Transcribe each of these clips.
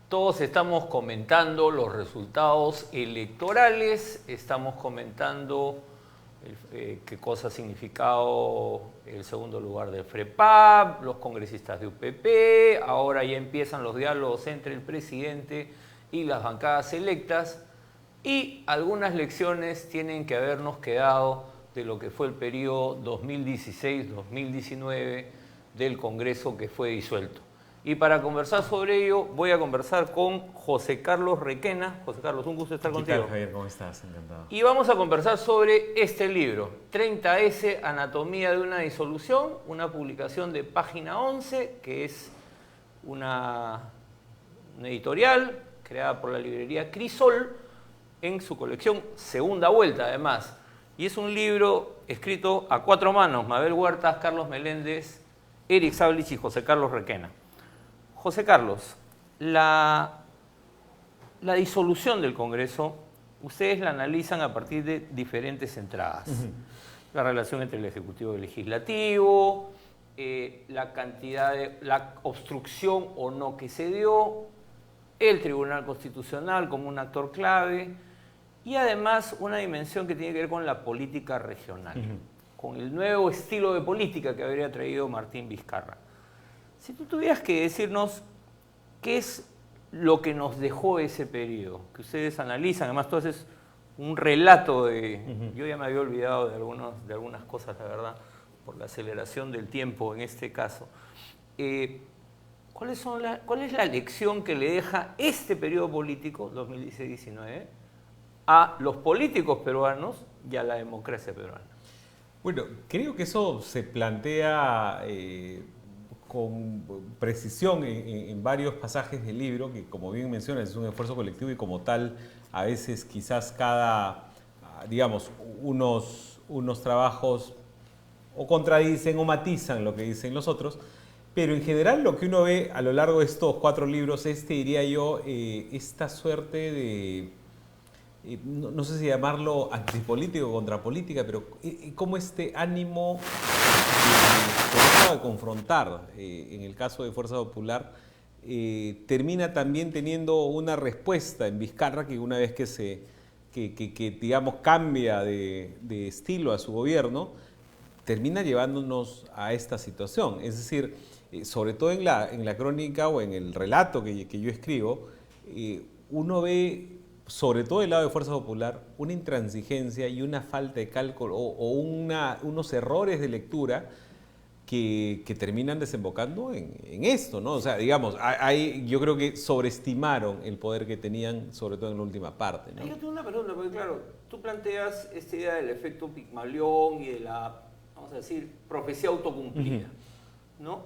Todos estamos comentando los resultados electorales, estamos comentando qué cosa ha significado el segundo lugar del FREPAP, los congresistas de UPP, ahora ya empiezan los diálogos entre el presidente y las bancadas electas, y algunas lecciones tienen que habernos quedado de lo que fue el periodo 2016-2019 del Congreso que fue disuelto. Y para conversar sobre ello, voy a conversar con José Carlos Requena. José Carlos, un gusto estar contigo. ¿Qué tal, Javier? ¿Cómo estás? Encantado. Y vamos a conversar sobre este libro, 30S, Anatomía de una disolución, una publicación de Página 11, que es una editorial creada por la librería Crisol, en su colección Segunda Vuelta, además. Y es un libro escrito a 4 manos, Mabel Huertas, Carlos Meléndez, Eric Sablich y José Carlos Requena. José Carlos, la disolución del Congreso, ustedes la analizan a partir de diferentes entradas. La relación entre el Ejecutivo y el Legislativo, la obstrucción o no que se dio, el Tribunal Constitucional como un actor clave y además una dimensión que tiene que ver con la política regional, con el nuevo estilo de política que habría traído Martín Vizcarra. Si tú tuvieras que decirnos qué es lo que nos dejó ese periodo, que ustedes analizan, además tú haces un relato de... Yo ya me había olvidado de algunas cosas, la verdad, por la aceleración del tiempo en este caso. ¿Cuál es la lección que le deja este periodo político, 2016-19, a los políticos peruanos y a la democracia peruana? Bueno, creo que eso se plantea con precisión en varios pasajes del libro, que como bien mencionas es un esfuerzo colectivo y como tal a veces quizás digamos, unos trabajos o contradicen o matizan lo que dicen los otros, pero en general lo que uno ve a lo largo de estos 4 libros es, diría yo, esta suerte de, no sé si llamarlo antipolítico o contrapolítica, pero como este ánimo de confrontar, en el caso de Fuerza Popular, termina también teniendo una respuesta en Vizcarra que una vez que digamos, cambia de estilo a su gobierno, termina llevándonos a esta situación. Es decir, sobre todo en la crónica o en el relato que yo escribo, uno ve, sobre todo del lado de Fuerza Popular, una intransigencia y una falta de cálculo o unos errores de lectura que terminan desembocando en esto, ¿no? O sea, digamos, yo creo que sobreestimaron el poder que tenían, sobre todo en la última parte, ¿no? Yo tengo una pregunta, porque claro, tú planteas esta idea del efecto Pigmalión y de la, vamos a decir, profecía autocumplida, ¿no?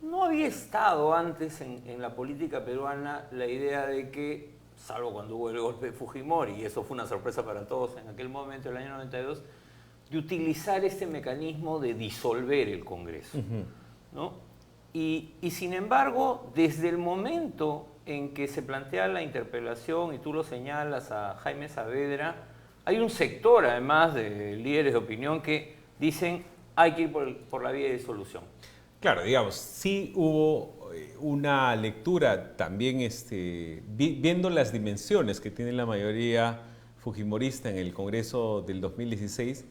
No había estado antes en la política peruana la idea de que, salvo cuando hubo el golpe de Fujimori, y eso fue una sorpresa para todos en aquel momento, el año 92, de utilizar este mecanismo de disolver el Congreso, ¿no? Y sin embargo, desde el momento en que se plantea la interpelación, y tú lo señalas a Jaime Saavedra, hay un sector, además de líderes de opinión, que dicen hay que ir por la vía de disolución. Claro, digamos, sí hubo una lectura también viendo las dimensiones que tiene la mayoría fujimorista en el Congreso del 2016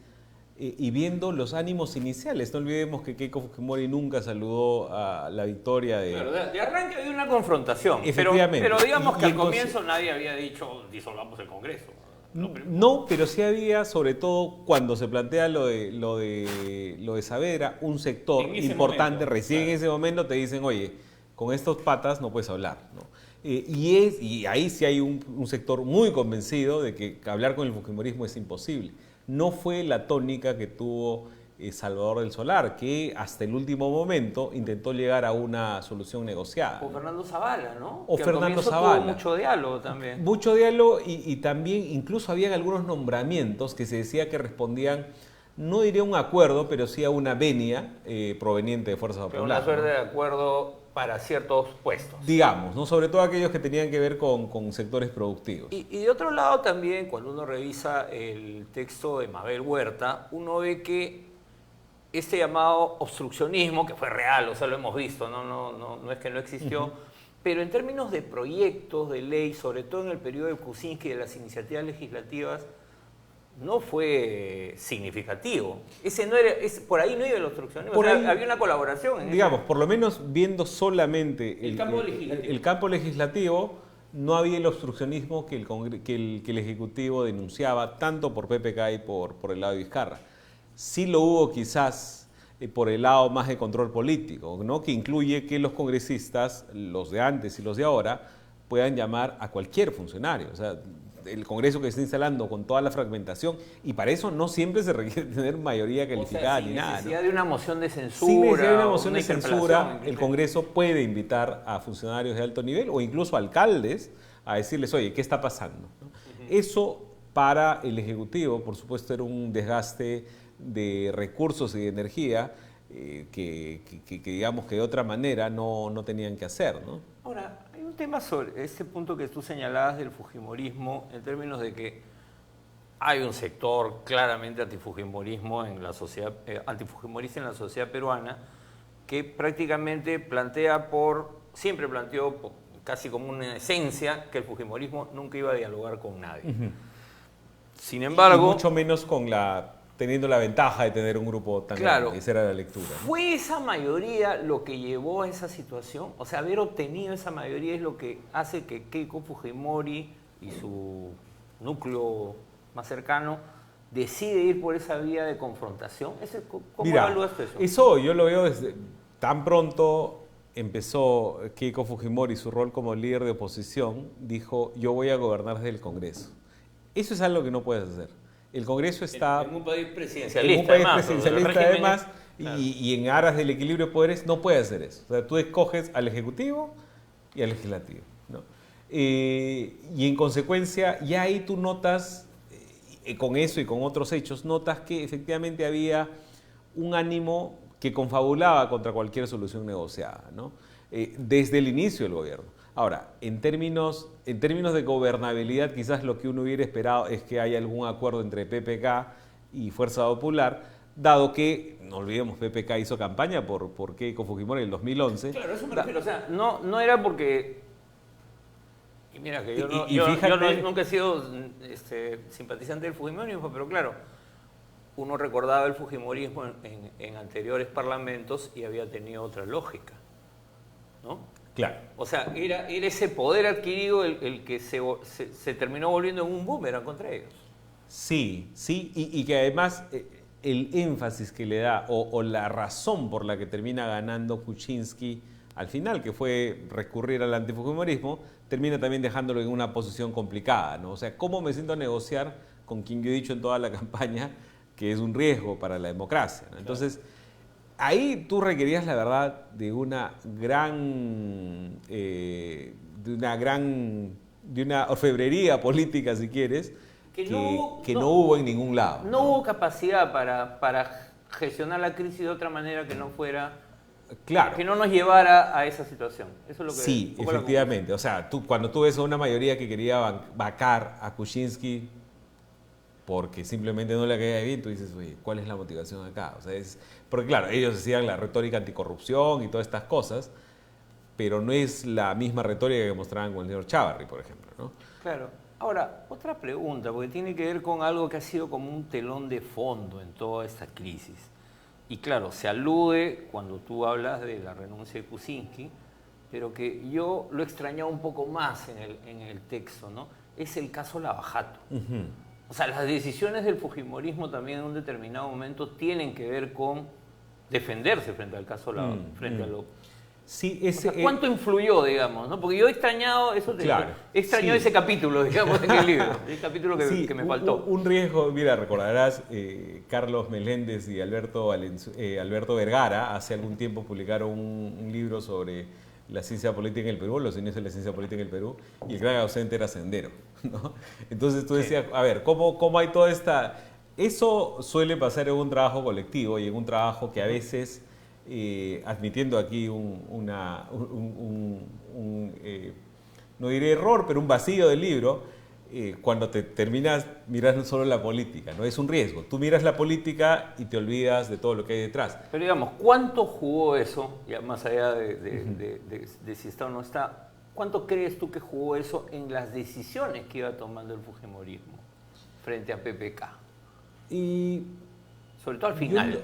y viendo los ánimos iniciales. No olvidemos que Keiko Fujimori nunca saludó a la victoria de... Claro, de arranque había una confrontación, efectivamente. Pero digamos que al comienzo nadie había dicho disolvamos el Congreso. No, pero sí había, sobre todo cuando se plantea lo de Saavedra, un sector importante, momento, recién claro. en ese momento te dicen, oye, con estos patas no puedes hablar, ¿no? Y ahí sí hay un sector muy convencido de que hablar con el fujimorismo es imposible. No fue la tónica que tuvo Salvador del Solar, que hasta el último momento intentó llegar a una solución negociada. O Fernando Zavala, ¿no? O que Fernando Zavala. Zavala. Tuvo mucho diálogo también. Mucho diálogo y también incluso habían algunos nombramientos que se decía que respondían, no diría un acuerdo, pero sí a una venia proveniente de Fuerza Popular. Pero una suerte de acuerdo para ciertos puestos. Digamos, ¿no? Sobre todo aquellos que tenían que ver con sectores productivos. Y de otro lado también, cuando uno revisa el texto de Mabel Huerta, uno ve que este llamado obstruccionismo, que fue real, o sea, lo hemos visto, no es que no existió, pero en términos de proyectos de ley, sobre todo en el periodo de Kuczynski de las iniciativas legislativas, no fue significativo. Por ahí no iba el obstruccionismo, había una colaboración. Digamos, por lo menos viendo solamente el campo legislativo, no había el obstruccionismo que el Ejecutivo denunciaba tanto por PPK y por el lado de Vizcarra. Sí lo hubo quizás por el lado más de control político, ¿no? Que incluye que los congresistas, los de antes y los de ahora, puedan llamar a cualquier funcionario. O sea, el Congreso que se está instalando con toda la fragmentación, y para eso no siempre se requiere tener mayoría calificada ni nada. Sin necesidad de una moción de censura. Sin necesidad de una moción de censura, el Congreso puede invitar a funcionarios de alto nivel o incluso alcaldes a decirles, oye, ¿qué está pasando? ¿No? Eso para el Ejecutivo, por supuesto, era un desgaste de recursos y de energía que digamos que de otra manera no tenían que hacer, ¿no? Ahora, hay un tema sobre ese punto que tú señalabas del fujimorismo, en términos de que hay un sector claramente antifujimorismo en la sociedad, antifujimorista en la sociedad peruana, que prácticamente siempre planteó casi como una esencia que el fujimorismo nunca iba a dialogar con nadie. Sin embargo... Y mucho menos teniendo la ventaja de tener un grupo tan grande. Esa era la lectura, ¿no? ¿Fue esa mayoría lo que llevó a esa situación? O sea, haber obtenido esa mayoría es lo que hace que Keiko Fujimori y su núcleo más cercano decide ir por esa vía de confrontación. ¿Cómo evalúas eso? Eso yo lo veo desde tan pronto empezó Keiko Fujimori su rol como líder de oposición, dijo, yo voy a gobernar desde el Congreso. Eso es algo que no puedes hacer. El Congreso está... En un país presidencialista, además, y en aras del equilibrio de poderes no puedes hacer eso. O sea, tú escoges al Ejecutivo y al Legislativo, ¿no? Y en consecuencia, ya ahí tú notas, con eso y con otros hechos, notas que efectivamente había un ánimo que confabulaba contra cualquier solución negociada, ¿no? Desde el inicio del gobierno. Ahora, en términos de gobernabilidad, quizás lo que uno hubiera esperado es que haya algún acuerdo entre PPK y Fuerza Popular, dado que, no olvidemos, PPK hizo campaña por Keiko Fujimori en el 2011. Claro, eso me refiero. O sea, no era porque... Y mira, que yo nunca he sido simpatizante del fujimorismo, pero claro, uno recordaba el fujimorismo en anteriores parlamentos y había tenido otra lógica, ¿no? Claro. O sea, era ese poder adquirido el que se terminó volviendo en un boomerang contra ellos. Sí, y que además el énfasis que le da o la razón por la que termina ganando Kuczynski al final, que fue recurrir al antifujimorismo, termina también dejándolo en una posición complicada, ¿no? O sea, ¿cómo me siento a negociar con quien yo he dicho en toda la campaña que es un riesgo para la democracia, ¿no? Entonces, ahí tú requerías, la verdad, de una orfebrería política, si quieres, que no hubo en ningún lado. No hubo capacidad para gestionar la crisis de otra manera que no fuera... Claro. Que no nos llevara a esa situación. Eso es lo que... Sí, efectivamente. O sea, cuando tú ves a una mayoría que quería vacar a Kuczynski porque simplemente no le caía bien, tú dices, oye, ¿cuál es la motivación acá? O sea, porque claro, ellos decían la retórica anticorrupción y todas estas cosas, pero no es la misma retórica que mostraban con el señor Chávarri, por ejemplo, ¿no? Claro. Ahora, otra pregunta, porque tiene que ver con algo que ha sido como un telón de fondo en toda esta crisis. Y claro, se alude cuando tú hablas de la renuncia de Kuczynski, pero que yo lo he extrañado un poco más en el texto, ¿no? Es el caso Lavajato. O sea, las decisiones del fujimorismo también en un determinado momento tienen que ver con defenderse frente al caso frente a lo... Sí, o sea, ¿cuánto influyó, digamos, ¿no? Porque yo he extrañado eso, he extrañado ese capítulo, digamos, en el libro, el capítulo que me faltó. Un riesgo, mira, recordarás, Carlos Meléndez y Alberto Vergara hace algún tiempo publicaron un libro sobre la ciencia política en el Perú, los inicios de la ciencia política en el Perú, y el gran ausente era Sendero, ¿no? Entonces tú decías, a ver, ¿cómo hay toda esta...? Eso suele pasar en un trabajo colectivo y en un trabajo que a veces... admitiendo aquí no diré error, pero un vacío del libro, cuando te terminas mirando solo la política, ¿no? Es un riesgo. Tú miras la política y te olvidas de todo lo que hay detrás. Pero digamos, ¿cuánto jugó eso, ya más allá de si está o no está, ¿Cuánto crees tú que jugó eso en las decisiones que iba tomando el fujimorismo frente a PPK? Y sobre todo al final.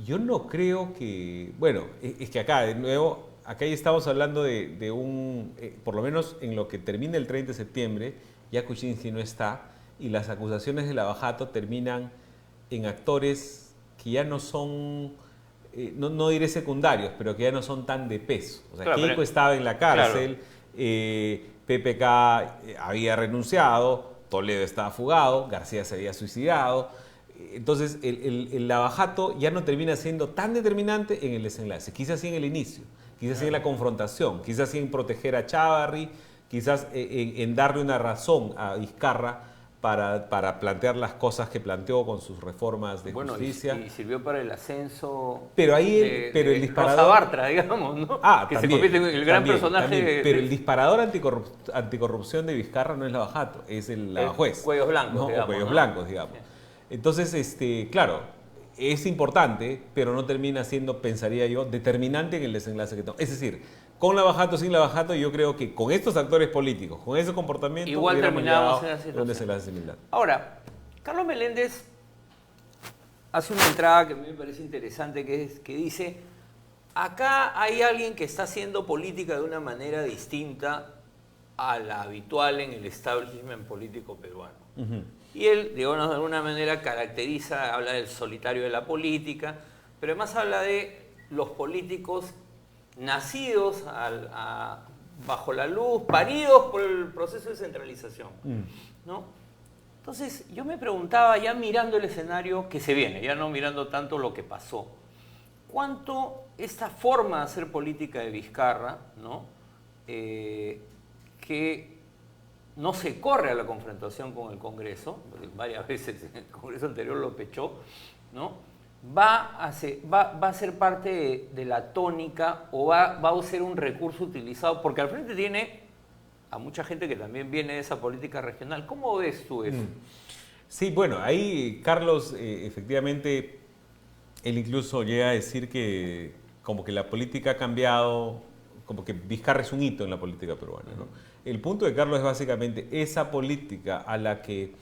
Yo no creo que... Bueno, es que acá, de nuevo, acá ya estamos hablando de un... por lo menos en lo que termina el 30 de septiembre, ya Kuczynski no está, y las acusaciones de Lavajato terminan en actores que ya no son, no diré secundarios, pero que ya no son tan de peso. O sea, claro, Keiko estaba en la cárcel, claro. PPK había renunciado, Toledo estaba fugado, García se había suicidado. Entonces, el Lavajato ya no termina siendo tan determinante en el desenlace, quizás sí en el inicio, quizás sí en la confrontación, quizás sí en proteger a Chávarri, quizás en darle una razón a Vizcarra para plantear las cosas que planteó con sus reformas de justicia. Y sirvió para el ascenso pero ahí el disparador... Rosa Bartra, digamos, ¿no? Ah, que también, se convierte en el gran personaje. Pero el disparador anticorrupción de Vizcarra no es Lavajato, es el Lavajuez. Cuellos blancos, ¿no? digamos. O Cuellos blancos, digamos. Sí. Entonces, claro, es importante, pero no termina siendo, pensaría yo, determinante en el desenlace que toma. Es decir, con Lavajato, sin Lavajato, yo creo que con estos actores políticos, con ese comportamiento, igual terminamos en la situación. Un desenlace similar. Ahora, Carlos Meléndez hace una entrada que a mí me parece interesante, que dice, acá hay alguien que está haciendo política de una manera distinta a la habitual en el establishment político peruano. Y él, digamos, de alguna manera caracteriza, habla del solitario de la política, pero además habla de los políticos nacidos bajo la luz, paridos por el proceso de centralización, ¿no? Entonces, yo me preguntaba, ya mirando el escenario que se viene, ya no mirando tanto lo que pasó, ¿cuánto esta forma de hacer política de Vizcarra, ¿no? Que no se corre a la confrontación con el Congreso, porque varias veces en el Congreso anterior lo pechó, ¿no? Va a ser parte de la tónica o va a ser un recurso utilizado, porque al frente tiene a mucha gente que también viene de esa política regional. ¿Cómo ves tú eso? Sí, bueno, ahí Carlos, efectivamente, él incluso llega a decir que como que la política ha cambiado, como que Vizcarra es un hito en la política peruana, ¿no? El punto de Carlos es básicamente esa política a la que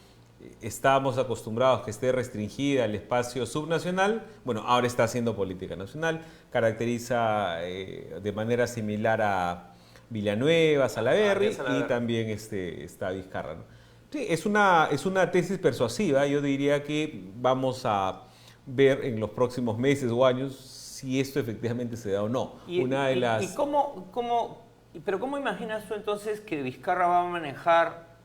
estábamos acostumbrados que esté restringida al espacio subnacional, bueno, ahora está haciendo política nacional, caracteriza de manera similar a Villanueva, Salaverry y también está Vizcarra, ¿no? Sí, es una tesis persuasiva, yo diría que vamos a ver en los próximos meses o años si esto efectivamente se da o no. Pero ¿cómo imaginas tú entonces que Vizcarra va a manejar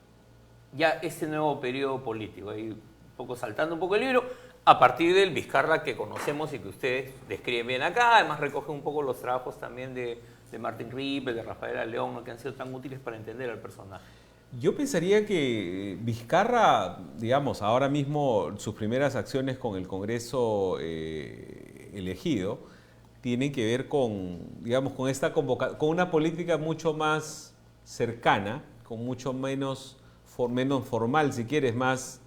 ya este nuevo periodo político? Ahí un poco saltando un poco el libro, a partir del Vizcarra que conocemos y que ustedes describen bien acá, además recoge un poco los trabajos también de Martín Rippel, de Rafaela León, ¿no? Que han sido tan útiles para entender al personaje. Yo pensaría que Vizcarra, digamos, ahora mismo sus primeras acciones con el Congreso elegido tienen que ver con, digamos, con una política mucho más cercana, con mucho menos formal, si quieres, más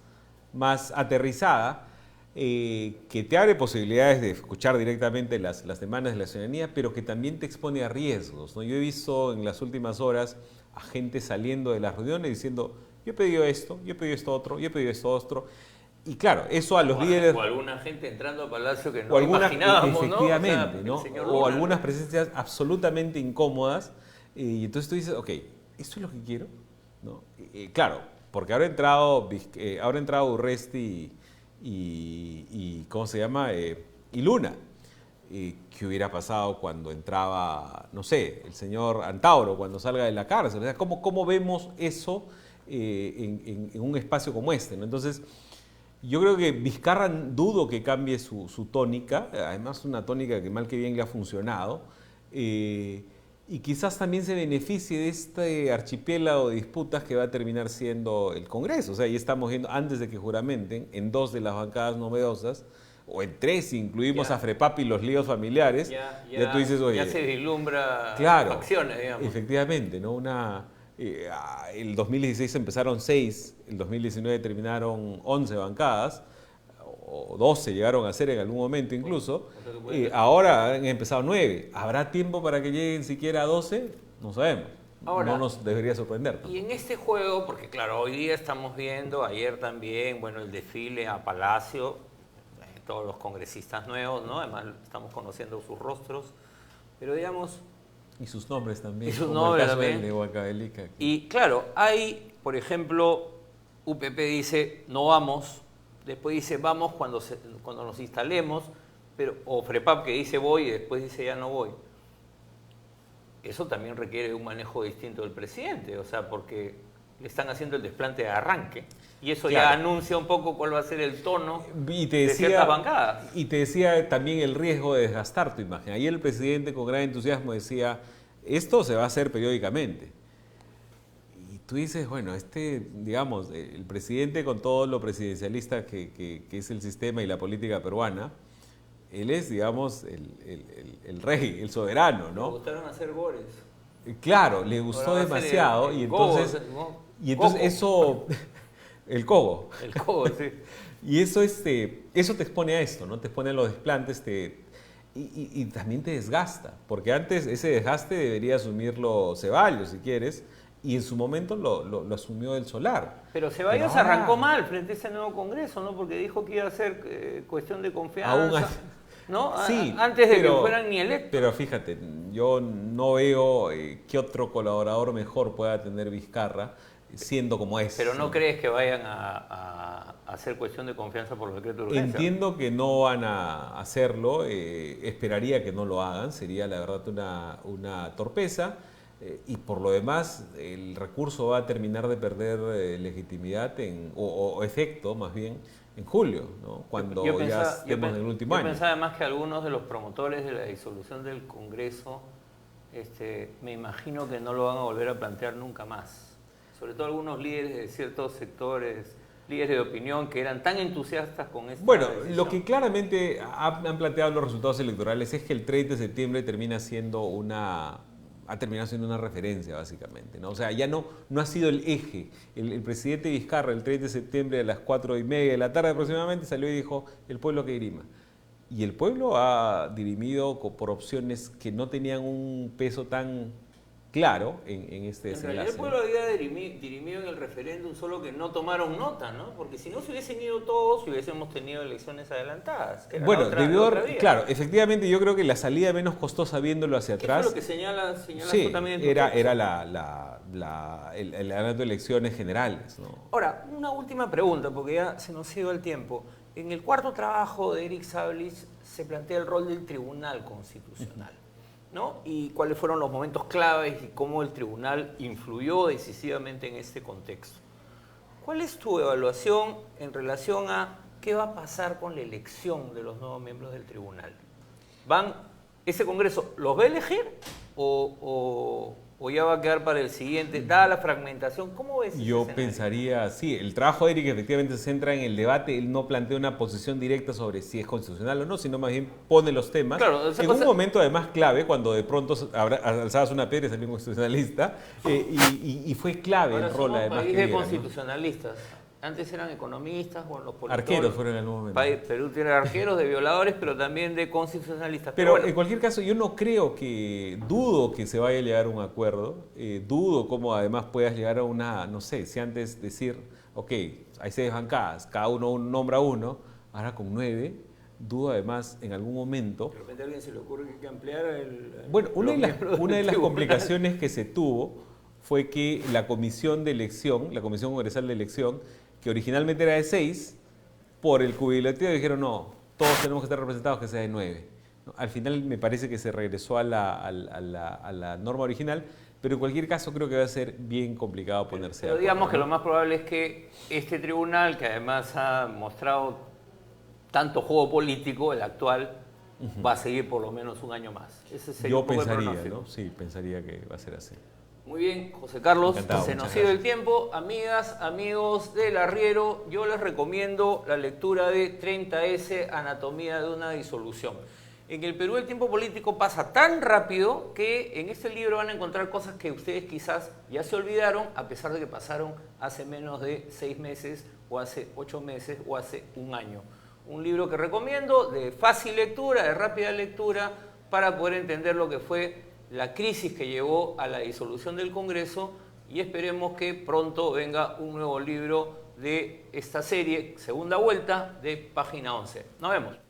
aterrizada, que te abre posibilidades de escuchar directamente las demandas de la ciudadanía, pero que también te expone a riesgos, ¿no? Yo he visto en las últimas horas a gente saliendo de las reuniones diciendo, yo he pedido esto, yo he pedido esto otro, yo he pedido esto otro. Y claro, eso a los líderes... O alguna gente entrando a Palacio que no imaginábamos, efectivamente, ¿no? O sea, o algunas presencias absolutamente incómodas. Y entonces tú dices, ok, ¿esto es lo que quiero? ¿No? Claro, porque ahora ha entrado Urresti y ¿cómo se llama? Y Luna. ¿Qué hubiera pasado cuando entraba, no sé, el señor Antauro, cuando salga de la cárcel? O sea, ¿cómo vemos eso en un espacio como este, ¿no? Entonces... Yo creo que Vizcarra dudo que cambie su tónica, además una tónica que mal que bien le ha funcionado, y quizás también se beneficie de este archipiélago de disputas que va a terminar siendo el Congreso. O sea, ya estamos viendo, antes de que juramenten, en 2 de las bancadas novedosas, o en 3 si incluimos a FREPAP y los líos familiares, ya tú dices, oye... Ya se vislumbra facciones, digamos. Efectivamente, ¿no? El 2016 empezaron 6, el 2019 terminaron 11 bancadas, o 12 llegaron a ser en algún momento incluso, ahora han empezado 9. ¿Habrá tiempo para que lleguen siquiera a 12? No sabemos. Ahora, no nos debería sorprender, ¿no? Y en este juego, porque claro, hoy día estamos viendo, ayer también, bueno, el desfile a Palacio, todos los congresistas nuevos, ¿no? Además estamos conociendo sus rostros, pero digamos... Y sus nombres también. Y sus como nombres el caso también. de Huancavelica. Y claro, hay, por ejemplo, UPP dice no vamos, después dice vamos cuando nos instalemos, pero, o FREPAP que dice voy y después dice ya no voy. Eso también requiere un manejo distinto del presidente, o sea, porque le están haciendo el desplante de arranque y eso ya anuncia un poco cuál va a ser el tono de ciertas bancadas. Y te decía también el riesgo de desgastar tu imagen. Ayer el presidente con gran entusiasmo decía, esto se va a hacer periódicamente. Y tú dices, bueno, digamos, el presidente con todo lo presidencialista que es el sistema y la política peruana, él es, digamos, el rey, el soberano, ¿no? Le gustaron hacer gores. Claro, le gustó demasiado y entonces eso, el cogo. El cogo, sí. Y eso te expone a esto, ¿no? Te expone a los desplantes, y también te desgasta, porque antes ese desgaste debería asumirlo Ceballos, si quieres, y en su momento lo asumió el Solar. Pero Ceballos arrancó mal frente a ese nuevo Congreso, ¿no? Porque dijo que iba a ser cuestión de confianza. ¿No? Sí, antes de que fueran ni electos. Pero fíjate, yo no veo qué otro colaborador mejor pueda tener Vizcarra siendo como es. Pero ¿no crees que vayan a hacer cuestión de confianza por los decretos de urgencia? Entiendo que no van a hacerlo, esperaría que no lo hagan, sería la verdad una torpeza. Y por lo demás, el recurso va a terminar de perder legitimidad o efecto, más bien, en julio, ¿no? Cuando ya estemos en el último año. Yo pensaba además que algunos de los promotores de la disolución del Congreso, me imagino que no lo van a volver a plantear nunca más. Sobre todo algunos líderes de ciertos sectores, líderes de opinión que eran tan entusiastas con esta decisión. Lo que claramente han planteado los resultados electorales es que el 30 de septiembre ha terminado siendo una referencia, básicamente, ¿no? O sea, ya no ha sido el eje. El presidente Vizcarra, el 30 de septiembre a las 4:30 de la tarde aproximadamente, salió y dijo, el pueblo que dirima. Y el pueblo ha dirimido por opciones que no tenían un peso tan claro en este desenlace. En realidad el pueblo había dirimido en el referéndum, solo que no tomaron nota, ¿no? Porque si no se hubiesen ido todos, hubiésemos tenido elecciones adelantadas. Bueno, claro, efectivamente yo creo que la salida menos costosa viéndolo hacia atrás... ¿Qué fue lo que señalas sí, tú también en tu era texto? el adelanto de elecciones generales, ¿no? Ahora, una última pregunta, porque ya se nos ha ido el tiempo. En el cuarto trabajo de Eric Sablich se plantea el rol del Tribunal Constitucional, ¿no? Y cuáles fueron los momentos claves y cómo el tribunal influyó decisivamente en este contexto. ¿Cuál es tu evaluación en relación a qué va a pasar con la elección de los nuevos miembros del tribunal? ¿Ese Congreso los va a elegir o ya va a quedar para el siguiente? Dada la fragmentación, ¿cómo ves ese escenario? Pensaría, sí, el trabajo de Eric efectivamente se centra en el debate, él no plantea una posición directa sobre si es constitucional o no, sino más bien pone los temas. Claro, en un momento además clave, cuando de pronto alzabas una piedra y salió un constitucionalista, y fue clave el rol además país que de diera, constitucionalistas. Antes eran economistas, bueno, los politólogos. Arqueros fueron en algún momento. Perú tiene arqueros de violadores, pero también de constitucionalistas. Pero bueno, en cualquier caso, yo no creo dudo que se vaya a llegar a un acuerdo, dudo cómo además puedas llegar a una, no sé, si antes decir, ok, hay 6 bancadas, cada uno nombra uno, ahora con 9, dudo además en algún momento... De repente a alguien se le ocurre que hay que ampliar Bueno, una de las complicaciones que se tuvo fue que la comisión de elección, la comisión congresal de elección, que originalmente era de 6, por el cubilativo dijeron no, todos tenemos que estar representados, que sea de 9. Al final me parece que se regresó a la norma original, pero en cualquier caso creo que va a ser bien complicado ponerse pero de acuerdo. digamos que lo más probable es que este tribunal, que además ha mostrado tanto juego político, el actual, va a seguir por lo menos un año más. Ese sería Yo un poco pensaría, el pronóstico. ¿no? Sí, pensaría que va a ser así. Muy bien, José Carlos, Encantado, se nos ha ido el tiempo. Amigas, amigos del Arriero, yo les recomiendo la lectura de 30S, Anatomía de una disolución. En el Perú el tiempo político pasa tan rápido que en este libro van a encontrar cosas que ustedes quizás ya se olvidaron, a pesar de que pasaron hace menos de 6 meses, o hace 8 meses, o hace un año. Un libro que recomiendo, de fácil lectura, de rápida lectura, para poder entender lo que fue la crisis que llevó a la disolución del Congreso y esperemos que pronto venga un nuevo libro de esta serie, segunda vuelta de Página 11. Nos vemos.